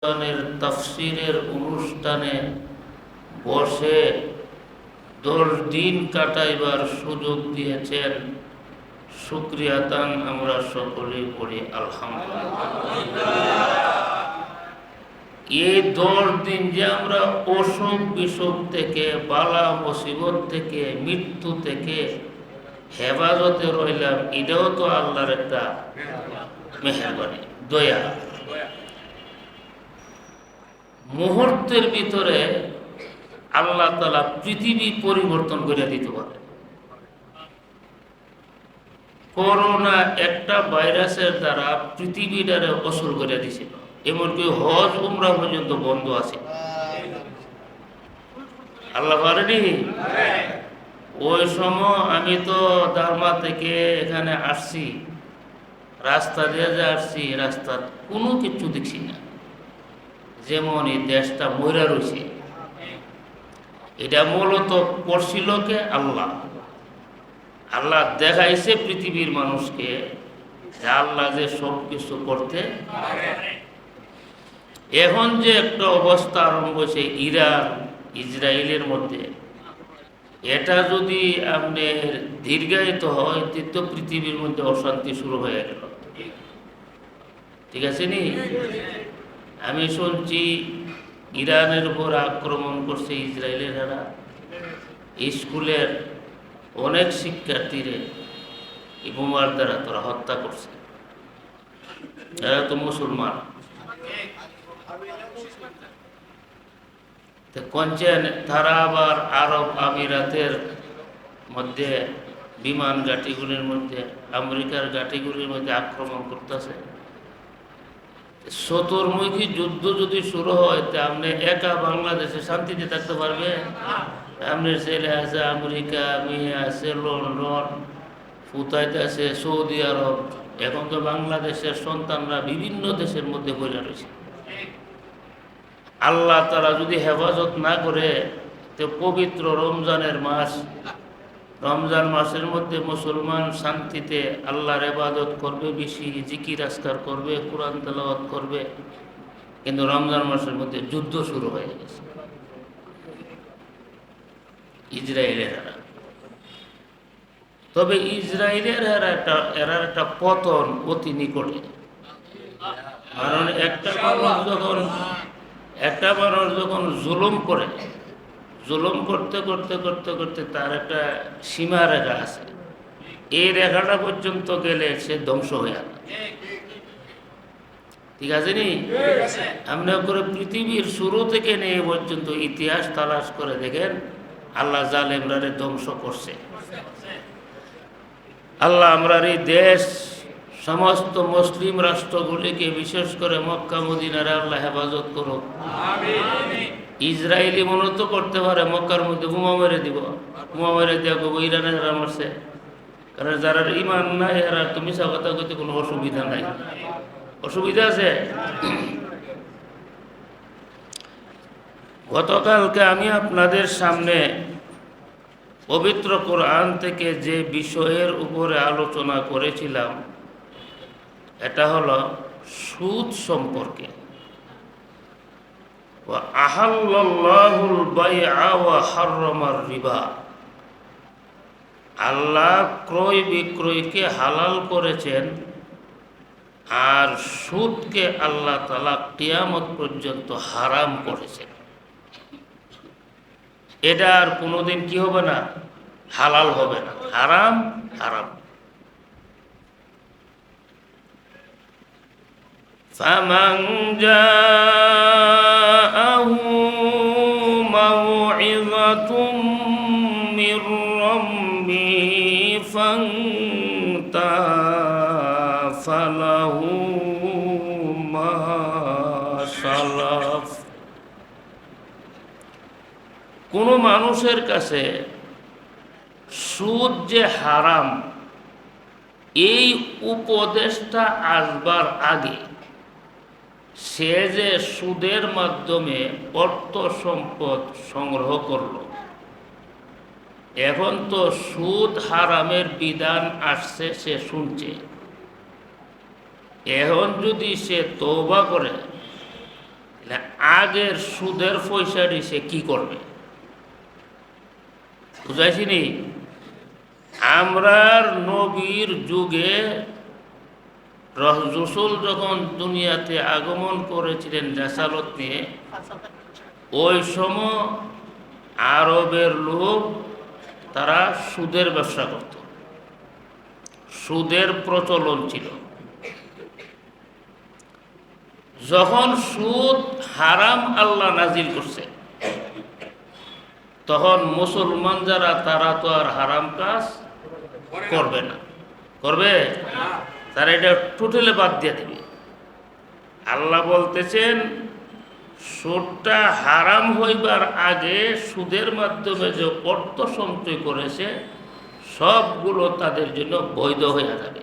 তাফসীরের অনুষ্ঠানে বসে 10 দিন কাটাইবার সুযোগ দিয়েছেন। শুকরিয়া দান আমরা সকলেই পড়ি আলহামদুলিল্লাহ। এই 10 দিন যে আমরা অসুখ বিসুখ থেকে, বালা মুসিবত থেকে, মৃত্যু থেকে হেফাজতে রইলাম, এটাও তো আল্লাহর একটা মেহেরবানি, দয়া। মুহূর্তের ভিতরে আল্লাহ তাআলা পৃথিবী পরিবর্তন করে দিতে পারে। করোনা একটা ভাইরাসের দ্বারা পৃথিবীটারে অসুর করে দিছিল, এমনকি হজ উমরা পর্যন্ত বন্ধ আছে। আল্লাহ পারেনি? ওই সময় আমি তো দারমা থেকে এখানে আসছি, রাস্তা দিয়ে যে আসছি, রাস্তা কোনো কিছু দেখছি না, যেমন এই দেশটা মইরা রয়েছে। এটা মূলত করছিল কে? আল্লাহ। আল্লাহ দেখাইছে পৃথিবীর মানুষকে যে আল্লাহ যে সব কিছু করতে। এখন যে একটা অবস্থা আরম্ভ হয়েছে ইরান ইসরায়েলের মধ্যে, এটা যদি আপনার দীর্ঘায়িত হয় তো পৃথিবীর মধ্যে অশান্তি শুরু হয়ে গেল। ঠিক আছে নি? আমি শুনছি ইরানের উপর আক্রমণ করছে ইসরায়েলেরা, স্কুলের অনেক শিক্ষার্থীরে এই বোমার দ্বারা তারা হত্যা করছে। এরা তো মুসলমান। তারা আবার আরব আমিরাতের মধ্যে বিমান ঘাঁটিগুলির মধ্যে, আমেরিকার ঘাঁটিগুলির মধ্যে আক্রমণ করতেছে। চতুর্মুখী যুদ্ধ যদি শুরু হয়, তা আপনি একা বাংলাদেশে শান্তিতে থাকতে পারবে? আপনার ছেলে আছে আমেরিকা, মেয়ে আছে লন্ডন, ফুতাইতে আছে সৌদি আরব। এখন তো বাংলাদেশের সন্তানরা বিভিন্ন দেশের মধ্যে বইলা রয়েছে। আল্লাহ তারা যদি হেফাজত না করে, তো পবিত্র রমজানের মাস, রমজান মাসের মধ্যে মুসলমান শান্তিতে আল্লাহর ইবাদত করবে, বেশি জিকির আজকার করবে, কোরআন তেলাওয়াত করবে, কিন্তু রমজান মাসের মধ্যে যুদ্ধ শুরু হয়ে গেছে ইসরায়েলের। তবে ইসরায়েলের এরা একটা পতন অতি নিকটে। কারণ একটা মানুষ যখন জুলুম করে, জুলুম করতে করতে করতে করতে তার একটা সীমা রেখা আছে, এই রেখাটা পর্যন্ত গেলে সে ধ্বংস হয়ে যাবে। ঠিক আছে নি? আমরা করে পৃথিবীর শুরু থেকে নিয়ে পর্যন্ত ইতিহাস তালাশ করে দেখেন, আল্লাহ জালেমরারে ধ্বংস করছে। আল্লাহ আমরার এই দেশ, সমস্ত মুসলিম রাষ্ট্রগুলিকে, বিশেষ করে মক্কা মদিনারে আল্লাহ হেফাজত করুক। ইসরায়েলি মনত করতে পারে মক্কার মধ্যে বোমা মেরে দিব, বোমা মেরে দেওয়া করবো ইরানের এরা মারছে। কারণ যারা ইমান নাই এরা তো মিশা কথা করতে কোনো অসুবিধা নাই। অসুবিধা আছে? গতকালকে আমি আপনাদের সামনে পবিত্র কোরআন থেকে যে বিষয়ের উপরে আলোচনা করেছিলাম, এটা হলো সুদ সম্পর্কে। আহাল্লাল্লাহুল বাইআ ওয়া হাররামার রিবা। আল্লাহ ক্রয় বিক্রয়কে হালাল করেছেন, আর সুদকে আল্লাহ তাআলা কিয়ামত পর্যন্ত হারাম করেছেন। এটা আর কোনোদিন কি হবে না? হালাল হবে না, হারাম হারাম। ফামান জাআহু মাউইযাতুম মির রাব্বিহি ফান্তাহা ফালাহু মা সালাফ। কোনো মানুষের কাছে সুদ যে হারাম, এই উপদেশটা আসবার আগে সে যে সুদের মাধ্যমে অর্থ সম্পদ সংগ্রহ করল, এখন তো সুদ হারামের বিধান আসছে, সে শুনছে। এখন যদি সে তওবা করে, না আগের সুদের পয়সাটি সে কি করবে? বুঝাইছিনি? আমরার নবীর যুগে রসুল যখন দুনিয়াতে আগমন করেছিলেন রেসালত নিয়ে, ওই সময় আরবের লোক তারা সুদের ব্যবসা করত, সুদের প্রচলন ছিল। যখন সুদ হারাম আল্লাহ নাজিল করছে, তখন মুসলমান যারা তারা তো আর হারাম কাজ করবে না। করবে? তারা এটা টোটালি বাদ দিয়ে দেবে। আল্লাহ বলতেছেন সুদটা হারাম হইবার আগে সুদের মাধ্যমে যে অর্থ সঞ্চয় করেছে সবগুলো তাদের জন্য বৈধ হয়ে যাবে।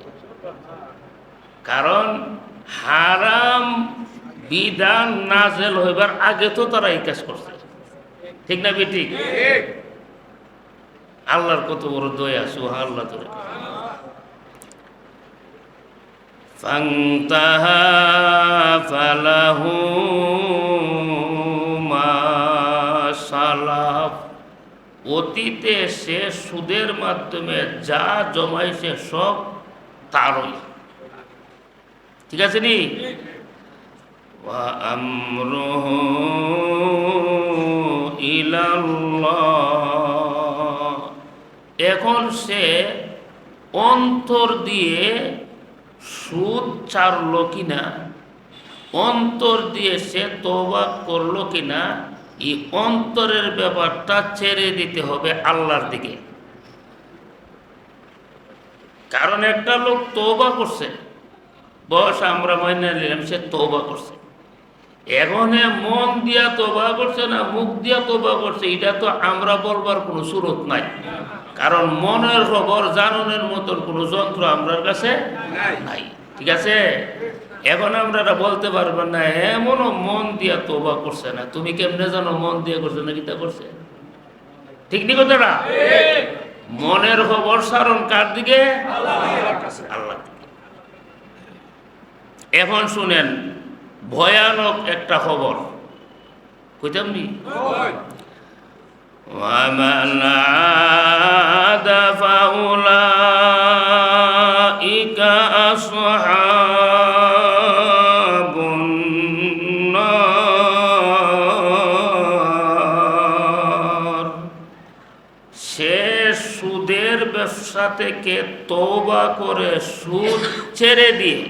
কারণ হারাম বিধান নাজেল হইবার আগে তো তারা এই কাজ করছে, ঠিক না বেঠিক? আল্লাহর কত বড় দয়া, সুবহানাল্লাহ। তোরে ফান্তাহা ফালাহু মা সালাফ, অতীতে সে সুদের মাধ্যমে যা জমাইছে সব তারই, ঠিক আছে নি? ওয়া আমরুহু ইলাল্লাহ, এখন সে অন্তর দিয়ে সুদ ছাড়লো কিনা, অন্তর দিয়ে সে তওবা করলো কিনা, এই অন্তরের ব্যাপারটা ছেড়ে দিতে হবে আল্লাহর দিকে। কারণ একটা লোক তওবা করছে, বস আমরা মাইনা নিলাম, সে তওবা করছে, এখন মন দিয়া তওবা করছে না মুখ দিয়া তওবা করছে, এটা তো আমরা বলবার কোনো সুরত নাই। কারণ মনের খবর জাননের মতন কোনো যন্ত্র আমরার কাছে নাই, ঠিক আছে? এখন আমরা বলতে পারবো না এমনও মন দিয়া তওবা করছে না, তুমি কেমনে জানো মন দিয়ে করছে না কিতা করছে? ঠিক নি কথাটা? মনের খবর সারণ কার দিকে? আল্লাহ। এখন শুনেন ভয়ানক একটা খবর কইতাম নি। وَمَنْ عَادَ فَأُولَئِكَ أَصْحَابُ النَّارِ, সে সুদের ব্যবসা থেকে তওবা করে সুদ ছেড়ে দিয়ে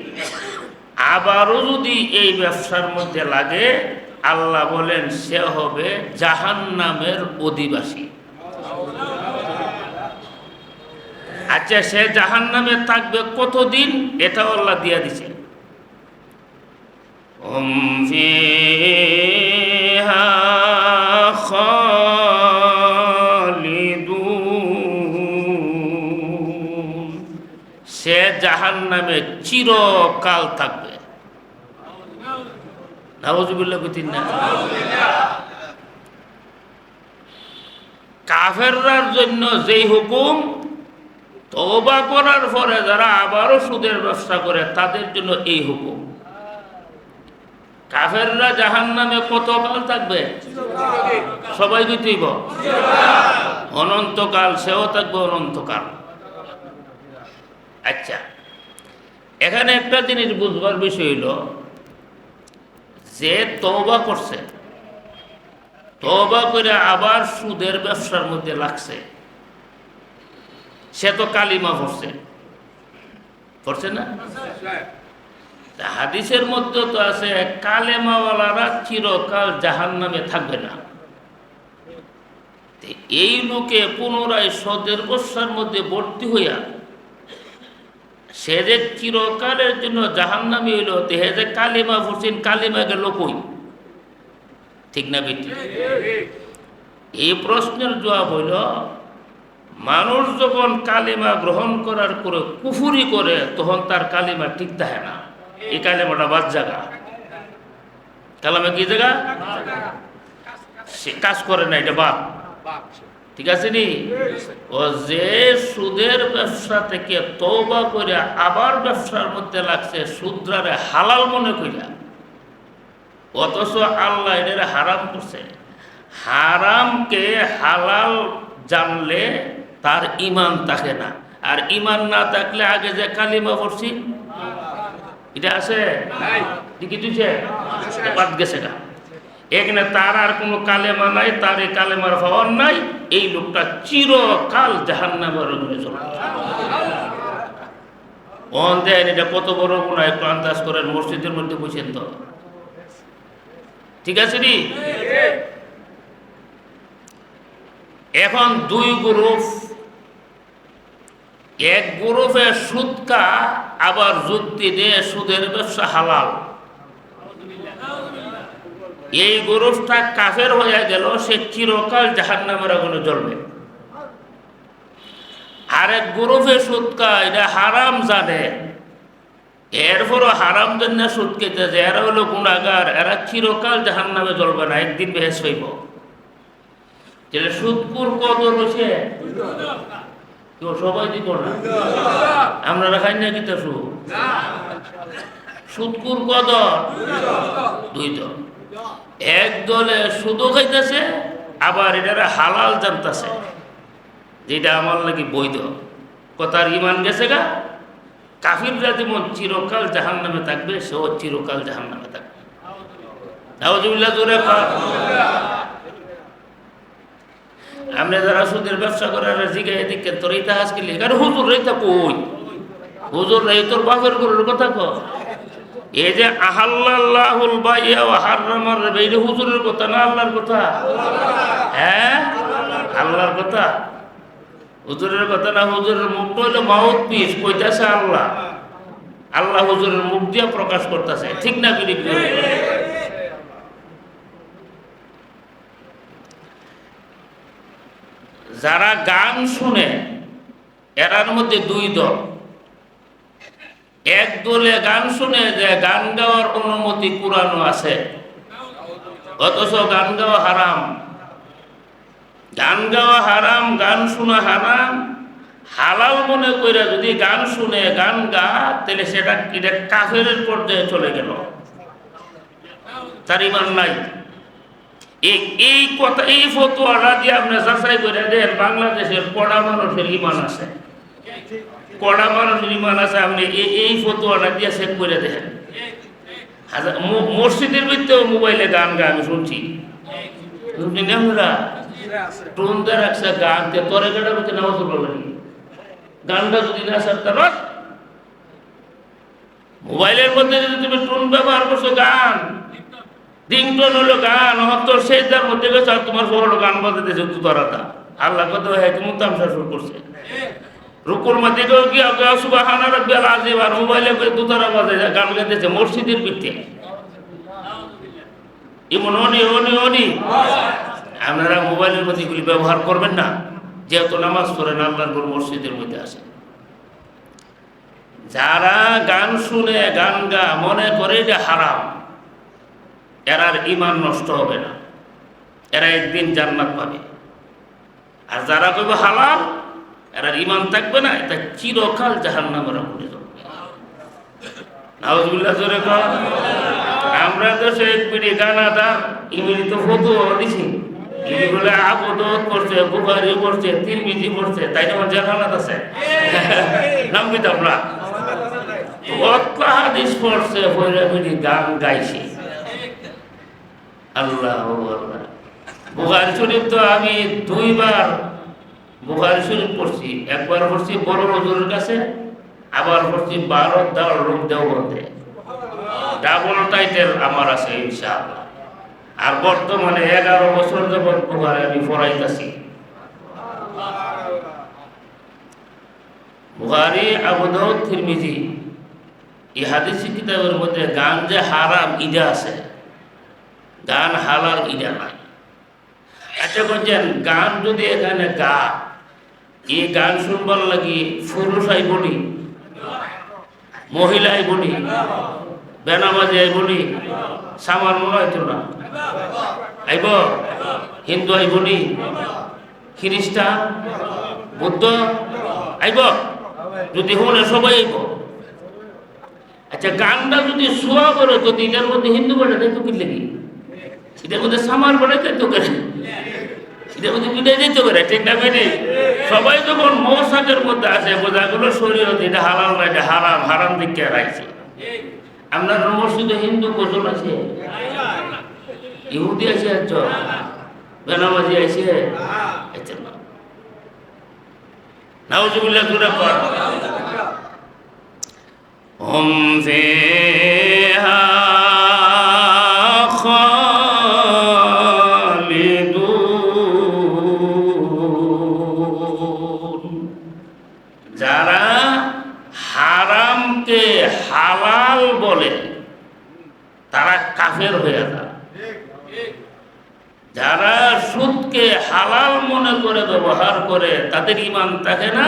আবারও যদি এই ব্যবসার মধ্যে লাগে, আল্লাহ বলেন সে হবে জাহান্নামের অধিবাসী। আচ্ছা, সে জাহান্নামে থাকবে কতদিন? এটাও আল্লাহ দিয়া দিছে। হুম ফিহা খালিদুন, সে জাহান্নামে চিরকাল থাকবে। নাউযুবিল্লাহ বিতিন না। কাফেররার জন্য যেই হুকুম, তওবা করার পরে যারা আবারও সুদের ব্যবসা করে তাদের জন্য এই হুকুম। কাফেররা জাহান্নামে কতকাল থাকবে? সবাই দিতেইব অনন্তকাল, সেও থাকবে অনন্তকাল। আচ্ছা, এখানে একটা জিনিস বুঝবার বিষয় হইল, যে তওবা করছে, তওবা করে আবার সুদের ব্যবসার মধ্যে লাগছে, সে তো কালিমা পড়ছে না? হাদিসের মধ্যে তো আছে কালেমাওয়ালারা চিরকাল জাহান্নামে থাকবে না। এই লোকে পুনরায় সুদের ব্যবসার মধ্যে ভর্তি হইয়া সে যে চিরকালের জন্য জাহান্নামী হইল, হে যে কালিমা পড়ছেন, কালিমা গেল কই? ঠিক না বেটি? এই প্রশ্নের জবাব হইল, মানুষ যখন কালিমা গ্রহণ করার পরে কুফুরি করে তখন তার কালিমা ঠিক থাকে না। এই কালিমাটা বাদ জায়গা, কালামে কি জায়গা? সে কাজ করে না, এটা বাদ, ঠিক আছে নি? ও যে সুদের ব্যবসা থেকে তওবা করে আবার ব্যবসার মধ্যে লাগছে, সুদরারে হালাল মনে কইরা, অথচ আল্লাহ এদের হারাম করছে। হারামকে হালাল জানলে তার ইমান থাকে না, আর ইমান না থাকলে আগে যে কালিমা পড়ছি এটা আছে কি তুইছে বাদ গেছে গা। এখানে তার আর কোনো কালেমা নাই, তার এই কালেমার হওয়ার নাই, এই লোকটা চিরকাল জাহান্নামের মধ্যে চলে অন দেন। এটা কত বড় গুনাহ একটু আন্দাজ করেন, মসজিদের মধ্যে বসেন তো, ঠিক আছে নি? এখন দুই গ্রুপ, এক গ্রুপে সুদকা আবার যুক্তি দিয়ে সুদের ব্যবসা হালাল, এই গ্রুপটা কাফের হয়ে গেল, সে চিরকাল জাহান্নামের আগুনে জ্বলবে। আরেক গ্রুপে সুদকা এটা হারাম জানে, এরপরও হারাম জন্য সুদ খেতেছে, এরা হলো গুণাগার, এরা চিরকাল জাহান্নামে জ্বলবে না, একদিন বেহেস হইব। যেটা সুদকুর কদর হয়েছে কেউ সবাই দিব না, আমরা খাই না কি সুদকুর কদর দুই দল, এক দলে সুদও খাইতেছে, আবার এটারা হালাল জানতেছে যেটা আমার লাগি বৈধ। কথার ইমান গেছে গা। কাফিররা যেমন চিরকাল জাহান্নামে থাকবে, সেও চিরকাল জাহান্নামে থাকবে। নাউজুবিল্লাহ জোরে পাক। আমরা যারা সুদের ব্যবসা করে জিগাই দিকে তোর এইটা আজকে লিখ, আর হুজুর এইটা কই, হুজুর এই তোর বাপের গরুর কথা কো, এই যে আহাল্লাহুল বাইয়া ওয়া হারামার রিবা, এই হুজুরের কথা না আল্লাহর কথা? হ্যাঁ, আল্লাহর কথা, হুজুরের কথা না। হুজুরের মুখটা হলো মাউথ পিস, কইতাছে আল্লাহ, আল্লাহ হুজুরের মুখ দিয়ে প্রকাশ করতেছে, ঠিক না? বিরিক্ত যারা গান শুনে এরার মধ্যে দুই দল। এক দলে গান শুনে যে গান গাওয়ার অনুমতি কুরআনে আছে, অথচ গান গাওয়া হারাম। গান গাওয়া হারাম, গান শোনা হারাম। হালাল মনে কইরা যদি গান শুনে গান গা, তাহলে সেটা কাফেরের পর্যায়ে চলে গেল, তার ইমান নাই। এই কথা, এই ফতোয়াটা দিয়ে আপনি যাচাই করে দেন, বাংলাদেশের কড়া মানুষের ইমান আছে, কড়া মানুষের ইমান আছে। আপনি এই ফতোয়াটা দিয়ে চেক করে দেখেন। মসজিদের ভিতরেও মোবাইলে গান গা আমি শুনছি, আমরা টোন দিয়ে রাখছে গান, তরে গাটা বলছে নামাজ পড়লো, গানটা যদি না সারতার মোবাইলের মধ্যে যদি তুমি টোন ব্যবহার করছো, গান রিংটোন হলো গান, তোর সেইটার মধ্যে গেছে, আর তোমার বড় গান বাজাতেছে তুতারাটা, আল্লাহ কত হয় তুমি তামসা শুরু করছে। রুকুর মধ্যে গিয়ে গিয়া সুবহান রাব্বিয়াল আযীম, আর মোবাইলে করে তুতারা বাজে গান গাইতেছে মসজিদের ভিতরে। এমন অনি আপনারা মোবাইলের মধ্যে এগুলি ব্যবহার করবেন না, যেহেতু নামাজ পড়েন আল্লাহর ঘর মসজিদের মধ্যে আসে। যারা গান শুনে গান গা মনে করে যে হারাম, এরার ইমান নষ্ট হবে না, এরা একদিন জান্নাত পাবে। আর যারা কইবে হালাল, এরার ইমান থাকবে না, এটা চিরকাল জাহান্নামের আগুনে জ্বলবে। নাউজুবিল্লাহ জোরে কর। আমরা দেশে এক পিড়ি গানাদার ইংরেজিতে ফতোয়া দিছি, এগুলো আবুদাউদ পড়ছে, বুখারী পড়ছে, তিরমিজি পড়ছে, তাই না? জাহান্নাত আছে নামবি তো আমরা কত হাদিস পড়ছে, পড়ে পিড়ি গান গাইছে। আল্লাহ আল্লাহ। বুখারী শরীফ তো আমি দুইবার বুখারী শরীফ পড়ছি, একবার পড়ছি বড় হুজুরের কাছে, আবার পড়ছি 12 দাওয়ার রূপ দেওবন্দে। ডাবল টাইটেল আমার আছে ইনশাআল্লাহ। আর বর্তমানে 11 বছর যাবত বুখারী আমি পড়াইতাছি। বুখারী, আবু দাউদ, তিরমিজি, এই হাদিসি কিতাবের মধ্যে গান যে হারাম ইডা আছে, গান হালাল ইডা নাই। আচ্ছা বলছেন, গান যদি এখানে গা, এই গান শুনবার লাগি পুরুষ আইবনি, মহিলা আইবনি, বেনামাজি আইবনি, সামার মনে হইতো না, আইব হিন্দু আইবনি, খ্রিস্টান, বুদ্ধ আইব, যদি শুনে সবাই আইব। আচ্ছা গানটা যদি শোয়া করে তো এটার মধ্যে হিন্দু বাড়ে তো কি লেগে, এটার মধ্যে সামার বাড়ে তো করে, এটার মধ্যে পিঠে যেতে করে, ঠিক না বেরি? সবাই যখন মৌসাকের মধ্যে আসে বোঝাগুলো শরীয়ত, এটা হালাল না, এটা হারাম, হারাম দিকে রাখছে। আপনার মসজিদে হিন্দু কজন আছে? ইহুদি আছে একজন, বেনামাজি আছে, আচ্ছা না, নাউজুবিল্লাহ জুড়ে পড়। হুম ফিহা খালিদুন। যারা হারামকে হালাল বলে তারা কাফের হয়ে যায়। যারা সুদকে হালাল মনে করে ব্যবহার করে তাদের ঈমান থাকে না।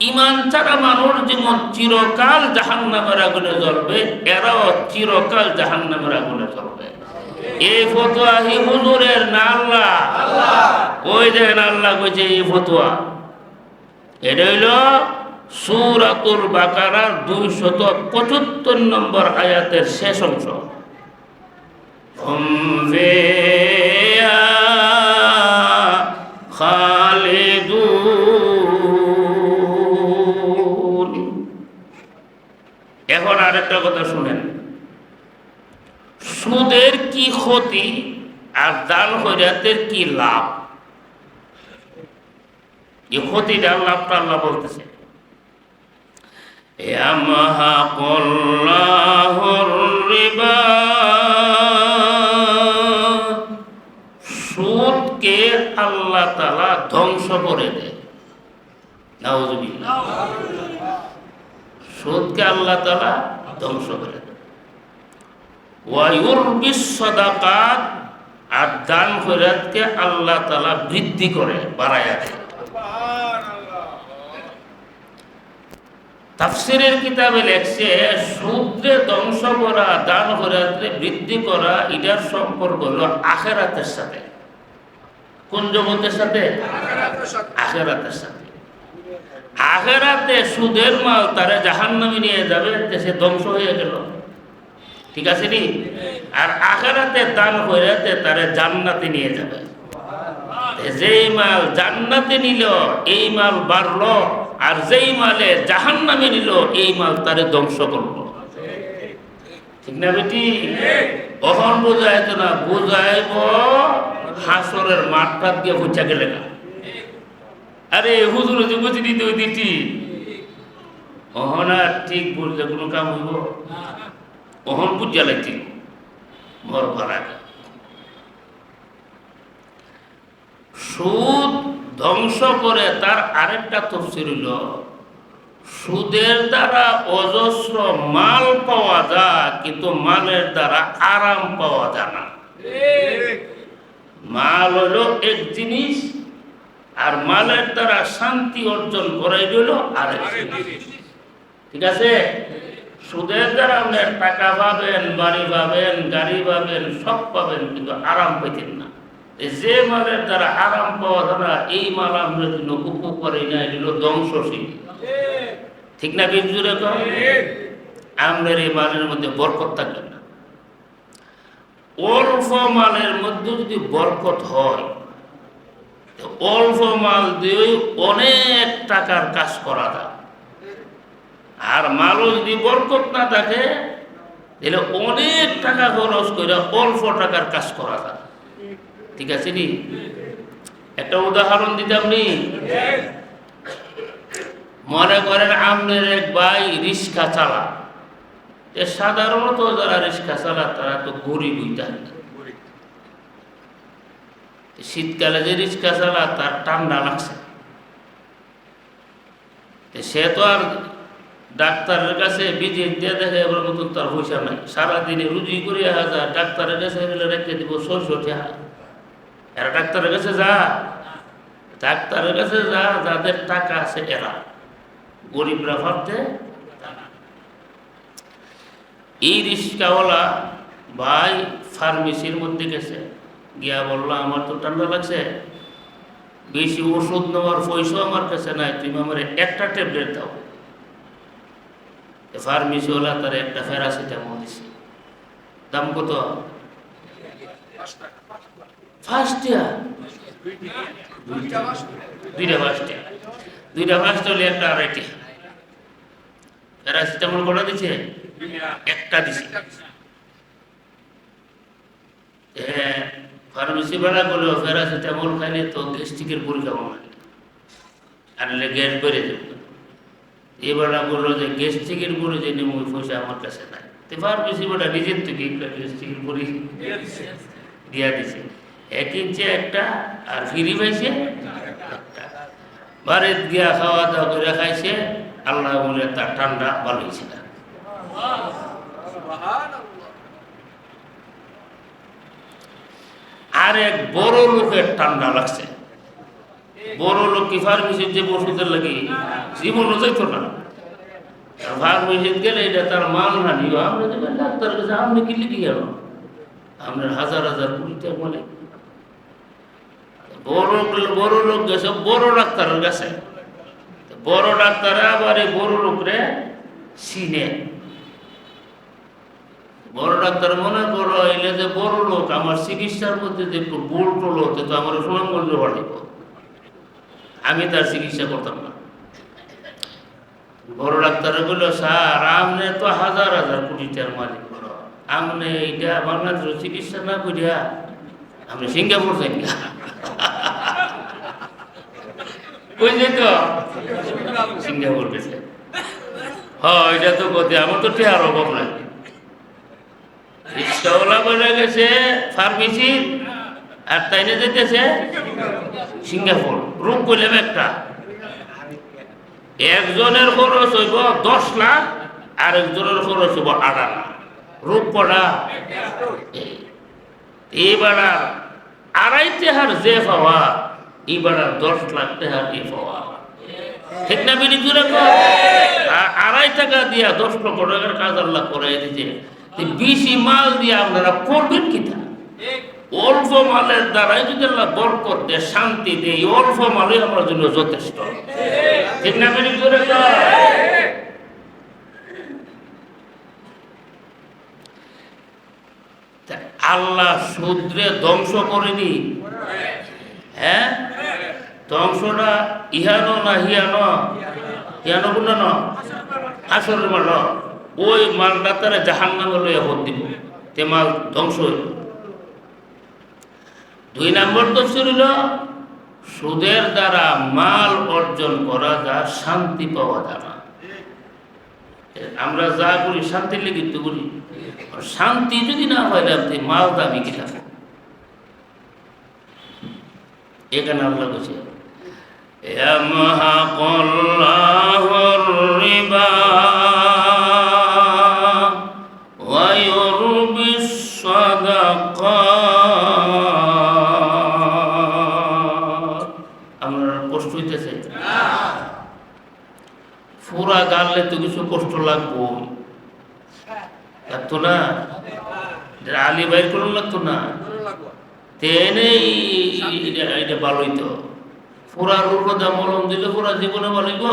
ঈমান ছাড়া মানুষ যেমন চিরকাল জাহান্নামের আগুনে জ্বলবে, এরাও চিরকাল জাহান্নামের আগুনে জ্বলবে। এই ফতোয়া হি হুজুরের না আল্লাহ? ওই দেখেন আল্লাহ কইছে এই ফতোয়া। এটা হইল সূরাতুল বাকারার 275 নম্বর আয়াতের শেষ অংশ। এখন আরেকটা কথা শুনেন, সুদের কি ক্ষতি আর দান খয়রাতের কি লাভ? এই ক্ষতিটা লাভটা আল্লাহ বলতেছে, ইয়ামহাকুল্লাহুর রিবা, সুদকে আল্লাহ তাআলা ধ্বংস করে দেয়। নাউজুবিল্লাহ। সুদকে আল্লাহ তাআলা ধ্বংস করে দেয়। ওয়া ইউরবিস সাদাকাত, আর দান খয়রাতকে আল্লাহ তাআলা বৃদ্ধি করে, বাড়ায়া দেয়। তাফসীরের কিতাবে লেখছে সুদকে ধ্বংস করা, দান খয়রাতকে বৃদ্ধি করা, এটার সম্পর্ক হলো আখিরাতের সাথে। কোন জগতের সাথে? আখিরাতের সাথে। আখিরাতে সুদের মাল তারা জাহান্নামে নিয়ে যাবে, সে ধ্বংস হয়ে গেল, ঠিক আছে নি? আর আখিরাতে দান খয়রাতে তারা জান্নাতে নিয়ে যাবে। যেই মাল জান্নাতে নিল এই মাল বাড়লো, আর যেই মালে জাহান্নামে নিল এই মাল তারে ধ্বংস করলো, ঠিক না বেটি? কখন বোঝাইতো না, বোঝাইব হাসরের মাঠটা দিয়ে বুঝা গেলে না। আরে হুজুর যে বুঝি দিতে ওই দিটি অহন আর ঠিক বললে কোনো কাম হইব? অহন বুঝা লাগছে মর ভাড়া। সুদ ধ্বংস করে তার আরেকটা তফসির হইল, সুদের দ্বারা অজস্র মাল পাওয়া যায় কিন্তু মালের দ্বারা আরাম পাওয়া যায় না। মাল হইল এক জিনিস, আর মালের দ্বারা শান্তি অর্জন করাই হইল আরেক জিনিস, ঠিক আছে? সুদের দ্বারা আপনার টাকা পাবেন, বাড়ি পাবেন, গাড়ি পাবেন, সব পাবেন, কিন্তু আরাম পাইতেন না। যে মালের দ্বারা আরাম পাওয়া যায় না এই মাল আমরা জন্য উপকারী না, এগুলো ধ্বংসশীল, ঠিক না? বিজুরে আমাদের এই মালের মধ্যে বরকত থাকবে না। অল্প মালের মধ্যে যদি বরকত হয়, অল্প মাল দিয়ে অনেক টাকার কাজ করা যায়। আর মালও যদি বরকত না থাকে তাহলে অনেক টাকা খরচ করে অল্প টাকার কাজ করা যায়, ঠিক আছে নি? একটা উদাহরণ দিতাম নি, মনে করেন আপনার এক ভাই রিক্সা চালা। সাধারণত যারা রিক্সা চালা তারা তো গরিব হইতে, শীতকালে যে রিক্সা চালা তার ঠান্ডা লাগছে, সে তো আর ডাক্তারের কাছে বিজিট দিয়ে দেখে এবার মতন তার পয়সা নাই। সারাদিনে রুজি করে হাজার ডাক্তারের কাছে রেখে দিব 600 টাকা। এরা ডাক্তারের কাছে যা, ডাক্তারের কাছে যা যাদের টাকা আছে এরা, গরিবরা ভাবতে। এই রিক্সাওয়ালা ভাই ফার্মেসির মধ্যে গেছে, গিয়া বললো আমার তো ঠান্ডা লাগছে, বেশি ওষুধ নেওয়ার পয়সা আমার কাছে নাই, তুমি আমার একটা ট্যাবলেট দাও। ফার্মেসিওয়ালা তার একটা প্যারাসিটামল দিছে, দাম কত? 5 টাকা। দুইটা 5 টাকা, দুইটা 5 টাকা হলে একটা 2.5 টাকা। প্যারাসিটামল কটা দিছে? একটা দিছে। ফার্মেসি ভাড়া করলো প্যারাসিটামল খাইলে তো গ্যাস্ট্রিকের পরীক্ষা বানায়, আনলে গ্যাস বেড়ে যাবে। এবার বললো যে গ্যাস্ট্রিকের পরে যে নেব ওই পয়সা আমার কাছে নাই। তো ফার্মেসি ভাড়া নিজের থেকে গ্যাস্ট্রিকের পরে দিয়া দিছে। 1 ইঞ্চি একটা আর ফ্রি পাইছে একটা। বাড়ির গিয়া খাওয়া দাওয়া করে খাইছে, আল্লাহ বলে তার ঠান্ডা ভালো হয়েছে না। আর এক বড় লোকের ঠান্ডা লাগছে। বড় লোক কি ফার্মেসির যে ওষুধের লাগে জীবনও যাইত না। ফার্মেসিতে গেলে এটা তার মানহানি। আমরা দেবেন ডাক্তারের কাছে, আপনি কি লিখে গেল আপনার হাজার হাজার কোটি টাকা বলে। বড় লোক গেছে বড় ডাক্তারের কাছে, বড় ডাক্তার আবার এই বড় লোকরে চিনে। বড় ডাক্তার মনে করো এলে যে বড় লোক আমার চিকিৎসার মধ্যে যে একটু ভুল টুল হতে তো আমার সুনামগঞ্জ বাড়িব, আমি তার চিকিৎসা করতাম না। বড় ডাক্তার বললো, স্যার আপনি তো হাজার হাজার কোটি টাকার মালিক, আপনি এইটা বাংলাদেশের চিকিৎসা না করিয়া আপনি সিঙ্গাপুর যাই না। বুঝলি তো সিঙ্গাপুর গেছে। হ্যাঁ এটা তো কথা, আমার তো টেহার অভাব নাই। রিক্সাওয়ালা বলে গেছে ফার্মেসি, আর তাইনে যেতেছে সিঙ্গাপুর। রূপ করলাম একটা, একজনের খরচ হইব 10 লাখ, আর একজনের খরচ হইব 8 লাখ। রূপ করা এবার 2.5 টাকার যে পাওয়া, এবার 10 লাখ টাকার যে পাওয়া, ঠিক না? বেরিয়ে জুড়ে 2.5 টাকা দিয়া 10 লক্ষ টাকার কাজ আল্লাহ করাই দিচ্ছে। বেশি মাল দিয়ে আপনারা করবেন কিনা? অল্প মালের দ্বারাই যদি আল্লাহ বরকত দেয়, শান্তি দেয়, অল্প মালই আমার জন্য যথেষ্ট, ঠিক না? বেরিয়ে জুড়ে আল্লাহ সুদরে ধ্বংস করেনি। হ্যাঁ, ধ্বংসটা ইহানো না হিয়ানো? হিয়ানো গুণা ন আসরের মাল, ওই মালটা তারা জাহান্নামে লইয়া ভোট দিব, তে মাল ধ্বংস হইল। 2 নম্বর তফসির হইল সুদের দ্বারা মাল অর্জন করা যা, শান্তি পাওয়া যায় না। আমরা যা করি শান্তির লেগে তো করি, শান্তি যদি না হয় আপনি মাল দামি কি থাকে। এখানে আল্লাহ বলছে ইয়ামহাকুল্লাহুর রিবা ওয়া ইউরবিস সাদাকাত। আমরা কষ্ট হইতেছে না, পুরা গালে তো কিছু কষ্ট লাগবো, লাগতো না? আলি বাইর করুন লাগতো না? তেনেই এটা ভালোই তো। পুরা রূপদা মলম দিলে পুরা জীবনে ভালোইব?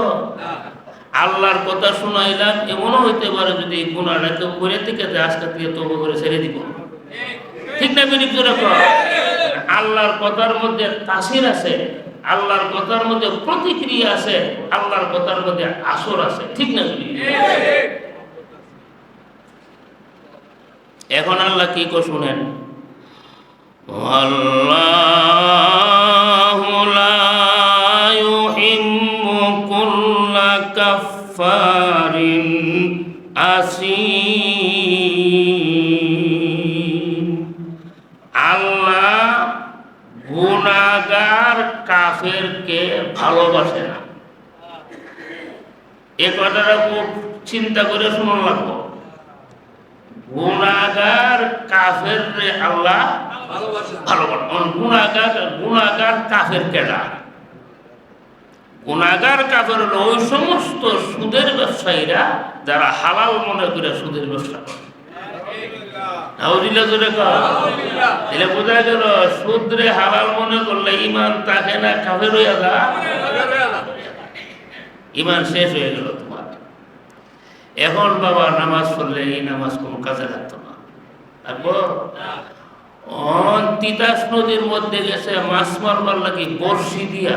আল্লাহর কথা শোনাইলাম, এমনও হইতে পারে যদি গুনাহটা কেউ করে থেকে আজকে থেকে তওবা করে ছেড়ে দিব, ঠিক না? বেরিয়ে জোরে কর। আল্লাহর কথার মধ্যে তাসির আছে, আল্লাহর কথার মধ্যে প্রতিক্রিয়া আছে, আল্লাহর কথার মধ্যে আসর আছে, ঠিক না? এখন আল্লাহ কি কো শুনেন, আল্লাহু লা ইউহিব্বু কুল্লা কাফফারিন আসীম। আল্লাহ গুনাহগার কাফেরকে ভালোবাসে না। এই কথাটা খুব চিন্তা করে শুনুন লাগবো। গুনাহগার কাফের রে আল্লাহ ভালোবাসেন। গুনাহগার কাফের কেডা? গুনাহগার কাফের হলো ওই সমস্ত সুদের ব্যবসায়ীরা যারা হালাল মনে করে সুদের ব্যবসা করে। নাউজুবিল্লাহ জোরে কর। তাহলে বোঝা গেল সুদরে হালাল মনে করলে ঈমান থাকে না, কাফের হইয়া যায়, ঈমান শেষ হয়ে গেল তোমার। এখন বাবা নামাজ পড়লে এই নামাজ কোনো কাজে লাগতো না, লাগবো? তিতাস নদীর মধ্যে গেছে মাছ মারবার লাগি বড়শি দিয়া,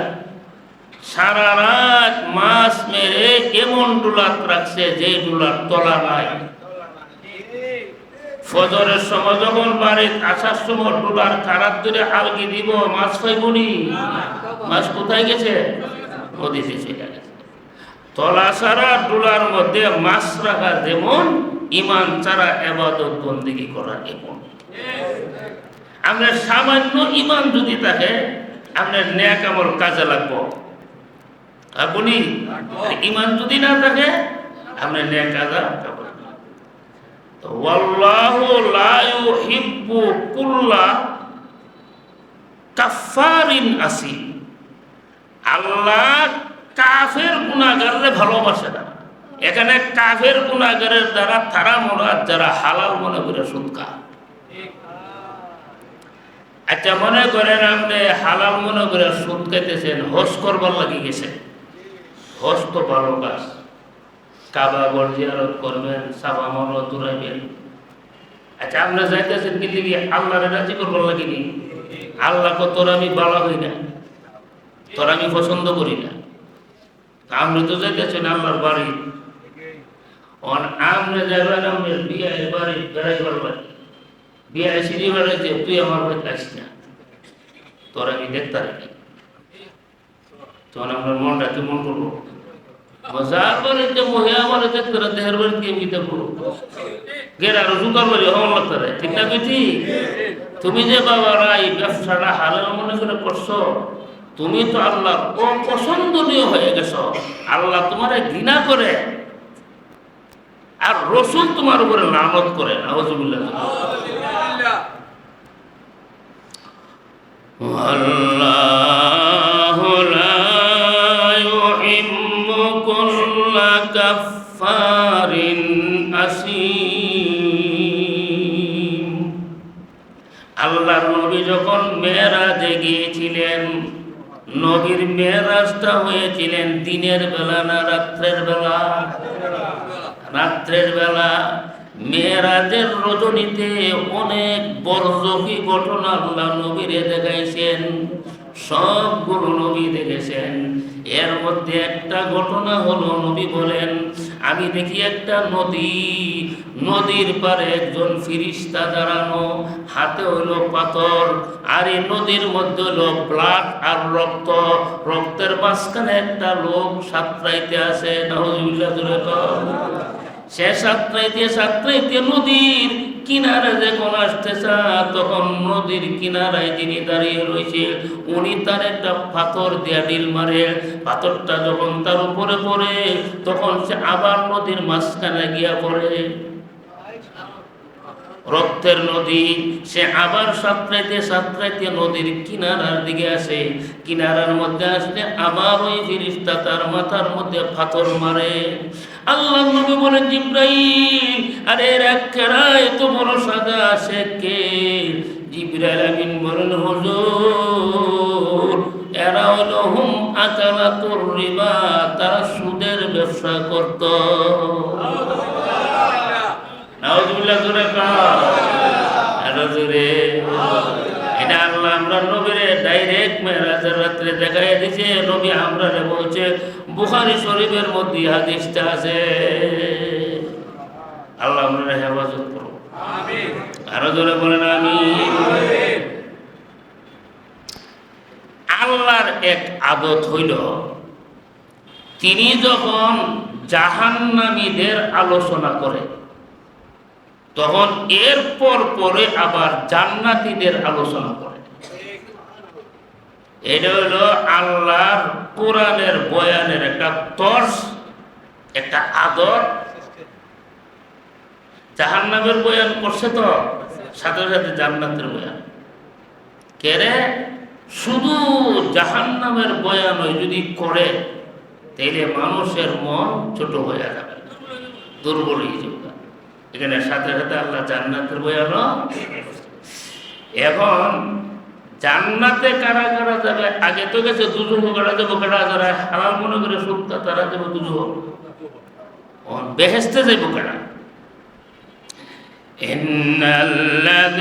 সারা রাত মাছ মেরে এমন ডুলাত রাখছে যে ডুলার তলা নাই। ফজরের সময় যখন বাড়িতে আসার সময় ডুলার কারাত ধরে আলগি দিব, মাছ পাইবনি। মাছ কোথায় গেছে? নদীতে চলে গেছে। তলা সারা ডুলার মধ্যে মাছ রাখা যেমন, ইমান ছাড়া ইবাদত বন্দেগী করা এমন। আপনার সামান্য ইমান যদি থাকে, আপনার নেক আমল কাজে লাগবো। আপনি ইমান যদি না থাকে, আপনার নেক কাজে লাগবে। ওয়াল্লাহু লা ইউহিব্বু কুল্লা কাফফারিন আসিম। আল্লাহ কাফের গুনাহগারকে ভালোবাসে না। এখানে কাফের গুনাহগারের দ্বারা তারা মুরাদ যারা হালাল মনে করে সুদ খায়। আচ্ছা, মনে করেন আপনি হালাল মনে করে সুদ খাইতেছেন, হজ করবার লাগি গেছে। হজ তো ভালো কাজ, কাবা ঘর জিয়ারত করবেন, সাফা মারওয়া দৌড়াইবেন। আচ্ছা, আপনি যাইতেছেন কিন্তু কি আল্লাহরে রাজি করবার লাগিনি? আল্লাহকে তোর আমি বালা হই না, তোর আমি পছন্দ করি না। আপনি তো যাইতেছেন আল্লাহর বাড়ি, আপনি যাবেন আপনার বিয়ের বাড়ি বেড়াইবার বাড়ি, বিয়ে সিঁড়ি বেড়াইতে তুই আমার বাড়িতে আসিস না, তোর আমি দেখতে রাখি। তখন আপনার মনটা কেমন করবো? যার বাড়িতে মহিলা বাড়ি দেখতে দেহের বাড়িতে আমি গীতা করবো, গের আরো জুতার বাড়ি হওয়ার লাগতে রে। ঠিক না বুঝি? তুমি যে বাবারা এই ব্যবসাটা হালাল মনে করে করছো, তুমি তো আল্লাহ অপছন্দনীয় হয়ে গেছো। আল্লাহ তোমারে ঘৃণা করে, আর রসুল তোমার উপরে লানত করে। নাউযুবিল্লাহ। আল্লাহু লা ইউহিব্বু কুল্লা কাফফারিন আসীম। আল্লাহর নবী যখন মেরাজে গিয়েছিলেন, নবীর মেরাজটা হয়েছিলেন দিনের বেলা না রাত্রের বেলা? রাত্রের বেলা। মেরাজের রজনীতে অনেক বরজকি ঘটনা আল্লাহ নবীরে দেখাইছেন, সবগুলো নবী দেখেছেন। এর মধ্যে একটা ঘটনা হলো, নবী বলেন, আমি দেখি একটা নদী, নদীর পারে একজন ফিরিস্তা দাঁড়ানো, হাতে হইলো পাথর, আর এই নদীর মধ্যে হলো ব্লাড আর রক্ত, রক্তের মাঝখানে একটা লোক সাঁতরাইতে আছে। নাউযুবিল্লাহ। সে সাঁতরাইতে নদীর কিনারে যখন আসতেছে, তখন নদীর কিনারায় যিনি দাঁড়িয়ে রয়েছে, উনি তার একটা পাথর দিয়া ডিল মারে। পাথরটা যখন তার উপরে পড়ে, তখন সে আবার নদীর মাঝখানে গিয়া পড়ে। রক্তের নদী, সে আবার সাঁতরাইতে নদীর কিনারার দিকে আসে। কিনারার মধ্যে আসলে আবার ওই ফেরেশতা তার মাথার মধ্যে পাথর মারে। আল্লাহ নবী বলেন, জিবরাইল, আরে রাখেরা এত বড় সাজা আসে কে? জিবরাইল আমিন বলেন, হুজুর, এরা হলো হুম আকালাতুর রিবা, তারা সুদের ব্যবসা করত। নাউযুবিল্লাহ। জোরে আরো জোরে। এটা আল্লাহ আমরা নবীরে ডাইরেক্ট মেরাজের রাত্রে দেখাই দিয়েছে। নবী আমরা বলছে, বুখারী শরীফের মধ্যে হাদিসটা আছে। আল্লাহ আমরা হেফাজত করুন, আমিন। আরো জোরে বলেন আমিন। আল্লাহর এক আদত হইল, তিনি যখন জাহান্নামীদের আলোচনা করে, তখন এরপর পরে আবার জান্নাতীদের আলোচনা করে। এটা হলো আল্লাহর কোরআনের বয়ানের একটা তর্স, একটা আদত। জাহান্নামের বয়ান করছে তো সাথে সাথে জান্নাতের বয়ান কেরে। শুধু জাহান্নামের বয়ান যদি করে, তাইলে মানুষের মন ছোট হয়ে যাবে, দুর্বল হয়ে যাবে। এখানে সাথে সাথে আল্লাহ জান্নাতের বয়ানও। এখন জান্নাতে কারা কারা যাবে? আগে তো গেছে দুজক কারা যাবো, কারা যারা হালাল মনে করে সুদটা তারা যাবে দুজক। বেহেশতে যাইব কেনা ইন্নাল্লাযীনা